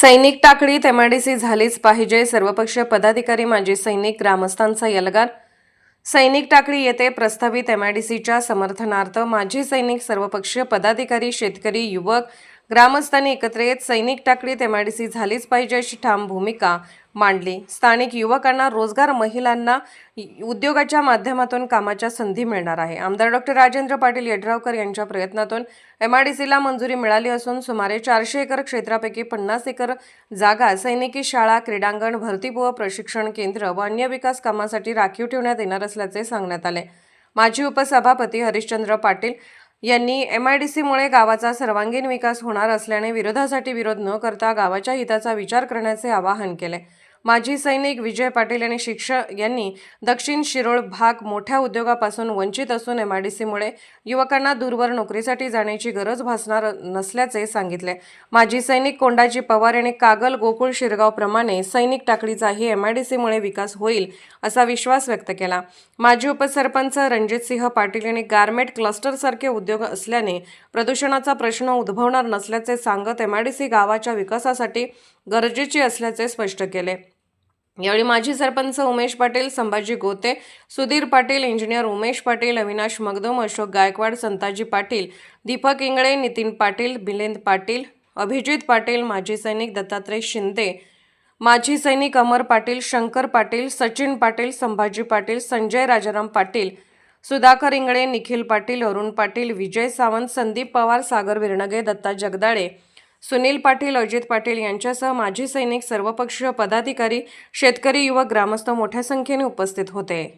सैनिक टाकडीत एमआयडीसी झालीच पाहिजे. सर्वपक्षीय पदाधिकारी, माजी सैनिक, ग्रामस्थांचा यल्गार. सैनिक टाकळी येथे प्रस्तावित एमआयडीसीच्या समर्थनार्थ माजी सैनिक, सर्वपक्षीय पदाधिकारी, शेतकरी, युवक, ग्रामस्थांनी एकत्र येत सैनिक टाकडीत एमआयडीसी झालीच पाहिजे अशी ठाम भूमिका मांडली. स्थानिक युवकांना रोजगार, महिलांना उद्योगाच्या माध्यमातून कामाच्या संधी मिळणार आहे. आमदार डॉक्टर राजेंद्र पाटील यड्रावकर यांच्या प्रयत्नातून एमआयडीसीला मंजुरी मिळाली असून सुमारे 400 एकर क्षेत्रापैकी 50 एकर जागा सैनिकी शाळा, क्रीडांगण, भरतीपूर्व प्रशिक्षण केंद्र व अन्य विकास कामासाठी राखीव ठेवण्यात येणार असल्याचे सांगण्यात आले. माजी उपसभापती हरिश्चंद्र पाटील यांनी एमआयडीसीमुळे गावाचा सर्वांगीण विकास होणार असल्याने विरोधासाठी विरोध न करता गावाच्या हिताचा विचार करण्याचे आवाहन केले. माजी सैनिक विजय पाटील आणि शिक्षक यांनी दक्षिण शिरोळ भाग मोठ्या उद्योगापासून वंचित असून एमआयडीसीमुळे युवकांना दूरवर नोकरीसाठी जाण्याची गरज भासणार नसल्याचे सांगितले. माजी सैनिक कोंडाजी पवार यांनी कागल, गोकुळ, शिरगाव प्रमाणे सैनिक टाकडीचाही एमआयडीसीमुळे विकास होईल असा विश्वास व्यक्त केला. माजी उपसरपंच रणजितसिंह पाटील यांनी गारमेंट क्लस्टरसारखे उद्योग असल्याने प्रदूषणाचा प्रश्न उद्भवणार नसल्याचे सांगत एमआयडीसी गावाच्या विकासासाठी गरजेची असल्याचे स्पष्ट केले. यावेळी माजी सरपंच उमेश पाटील, संभाजी गोते, सुधीर पाटील, इंजिनियर उमेश पाटील, अविनाश मगदुम, अशोक गायकवाड, संताजी पाटील, दीपक इंगळे, नितीन पाटील, बिलेंद पाटील, अभिजित पाटील, माजी सैनिक दत्तात्रय शिंदे, माजी सैनिक अमर पाटील, शंकर पाटील, सचिन पाटील, संभाजी पाटील, संजय राजाराम पाटील, सुधाकर इंगळे, निखिल पाटील, अरुण पाटील, विजय सावंत, संदीप पवार, सागर विरणगे, दत्ता जगदाळे, सुनील पाटील, अजित पाटील यांच्यासह माजी सैनिक, सर्वपक्षीय पदाधिकारी, शेतकरी, युवक, ग्रामस्थ मोठ्या संख्येने उपस्थित होते.